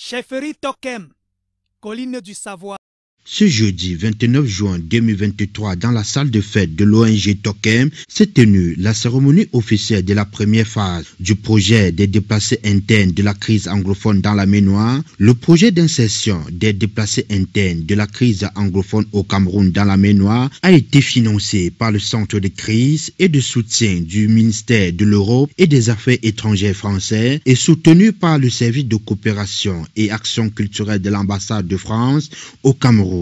Chefferie Tokem, colline du Savoie. Ce jeudi 29 juin 2023, dans la salle de fête de l'ONG Tokem, s'est tenue la cérémonie officielle de la première phase du projet des déplacés internes de la crise anglophone dans la Maine-Noire. Le projet d'insertion des déplacés internes de la crise anglophone au Cameroun dans la Maine-Noire a été financé par le Centre de crise et de soutien du ministère de l'Europe et des Affaires étrangères français et soutenu par le service de coopération et action culturelle de l'ambassade de France au Cameroun.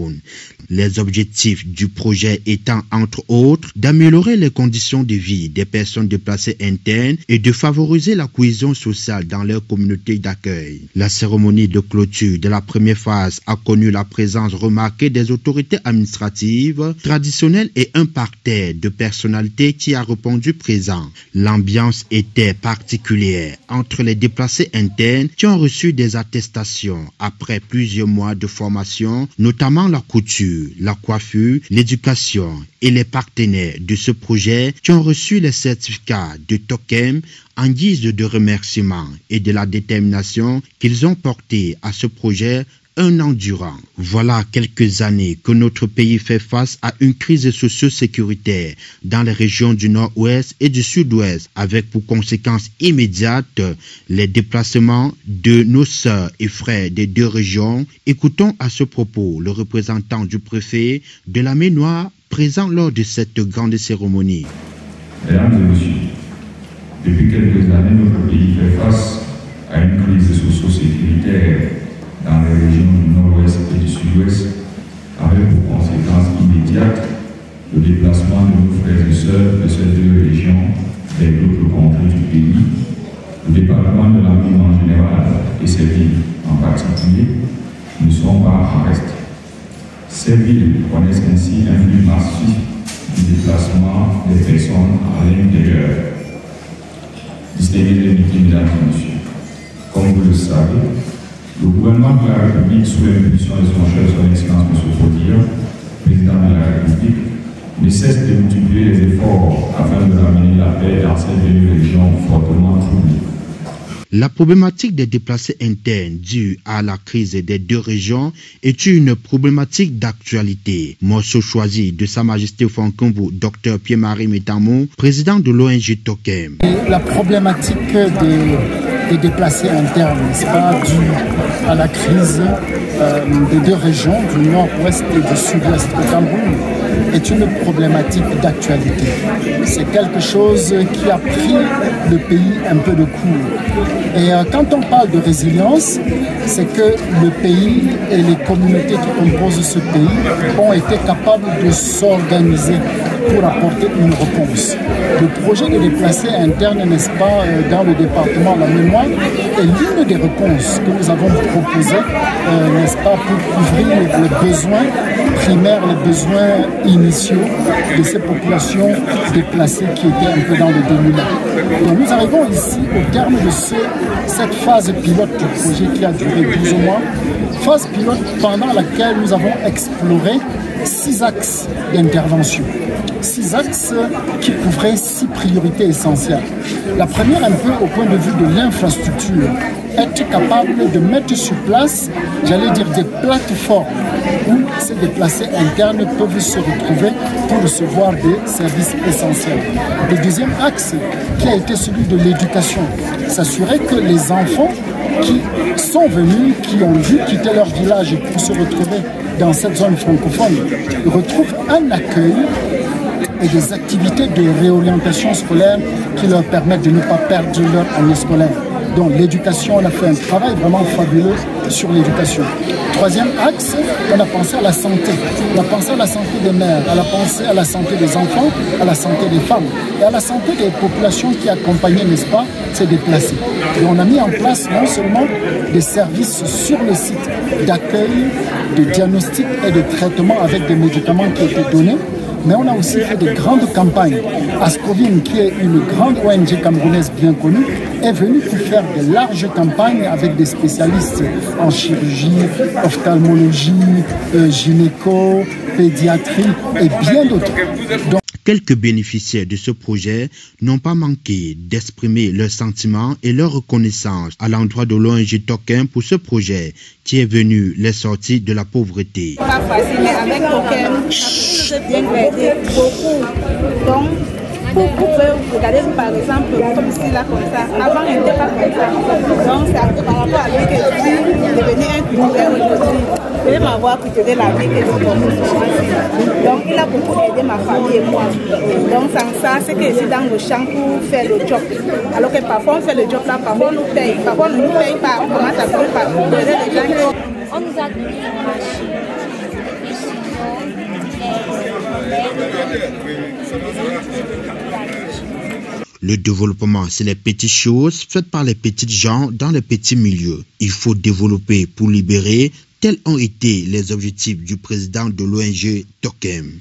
Les objectifs du projet étant entre autres d'améliorer les conditions de vie des personnes déplacées internes et de favoriser la cohésion sociale dans leur communauté d'accueil. La cérémonie de clôture de la première phase a connu la présence remarquée des autorités administratives traditionnelles et un parterre de personnalités qui a répondu présent. L'ambiance était particulière entre les déplacés internes qui ont reçu des attestations après plusieurs mois de formation, notamment la couture, la coiffure, l'éducation et les partenaires de ce projet qui ont reçu les certificats de Tokem en guise de remerciement et de la détermination qu'ils ont porté à ce projet un an durant. Voilà quelques années que notre pays fait face à une crise socio-sécuritaire dans les régions du nord-ouest et du sud-ouest, avec pour conséquence immédiate les déplacements de nos sœurs et frères des deux régions. Écoutons à ce propos le représentant du préfet de la Maine-Noire présent lors de cette grande cérémonie. Mesdames et messieurs, depuis quelques années, notre pays fait face à une crise socio-sécuritaire dans les régions du nord-ouest et du sud-ouest, avec pour conséquence immédiate le déplacement de nos frères et sœurs de ces deux régions vers d'autres contrées du pays. Le département de la Maine en général et ces villes en particulier ne sont pas en reste. Ces villes connaissent ainsi un flux massif du déplacement des personnes à l'intérieur. Distingués invités, mesdames et messieurs, comme vous le savez, le gouvernement de la République, sous l'impulsion de son chef, son Excellence M. Faudir, président de la République, ne cesse de multiplier les efforts afin de ramener la paix dans ces deux régions fortement troublées. La problématique des déplacés internes due à la crise des deux régions est une problématique d'actualité. Morceau choisi de Sa Majesté Fankumbu, Dr Pierre-Marie Métamou, président de l'ONG Tokem. La problématique des déplacés internes, n'est-ce pas, due à la crise des deux régions, du nord-ouest et du sud-ouest du Cameroun, est une problématique d'actualité. C'est quelque chose qui a pris le pays un peu de court. Et quand on parle de résilience, c'est que le pays et les communautés qui composent ce pays ont été capables de s'organiser pour apporter une réponse. Le projet de déplacés internes, n'est-ce pas, dans le département de la Maine-Noire, est l'une des réponses que nous avons proposées, n'est-ce pas, pour couvrir les besoins primaires, les besoins initiaux de ces populations déplacées qui étaient un peu dans le dénuement. Donc nous arrivons ici au terme de cette phase pilote du projet qui a duré 12 mois, phase pilote pendant laquelle nous avons exploré 6 axes d'intervention. 6 axes qui couvraient 6 priorités essentielles. La première, un peu au point de vue de l'infrastructure, être capable de mettre sur place, j'allais dire, des plateformes où ces déplacés internes peuvent se retrouver pour recevoir des services essentiels. Le deuxième axe, qui a été celui de l'éducation, s'assurer que les enfants qui sont venus, qui ont dû quitter leur village pour se retrouver dans cette zone francophone, retrouvent un accueil et des activités de réorientation scolaire qui leur permettent de ne pas perdre leur année scolaire. Donc l'éducation, on a fait un travail vraiment fabuleux sur l'éducation. Troisième axe, on a pensé à la santé. On a pensé à la santé des mères, on a pensé à la santé des enfants, à la santé des femmes et à la santé des populations qui accompagnaient, n'est-ce pas, ces déplacés. Et on a mis en place non seulement des services sur le site d'accueil, de diagnostic et de traitement avec des médicaments qui étaient donnés, mais on a aussi fait de grandes campagnes. Ascovine, qui est une grande ONG camerounaise bien connue, est venue pour faire de larges campagnes avec des spécialistes en chirurgie, ophtalmologie, gynéco, pédiatrie et bien d'autres. Quelques bénéficiaires de ce projet n'ont pas manqué d'exprimer leurs sentiments et leur reconnaissance à l'endroit de l'ONG Tokem pour ce projet qui est venu les sortir de la pauvreté. Pas facile, mais avec Tokem, ça nous a bien aidé beaucoup. Donc, pour regarder par exemple, comme ici là, comme ça, avant il n'était pas comme ça. Donc, c'est par rapport à lui que je suis devenu un cultivaire aujourd'hui. Je vais m'avoir cultivé la vie que je suis. Donc, il a beaucoup aidé ma famille et moi. Donc, sans ça, c'est que je suis dans le champ pour faire le job. Alors que parfois, on fait le job là, parfois, on nous paye. Parfois, on ne nous paye pas. On commence à payer par donner les gens. On nous a donné une machine. Le développement, c'est les petites choses faites par les petites gens dans les petits milieux. Il faut développer pour libérer. Tels ont été les objectifs du président de l'ONG Tokem.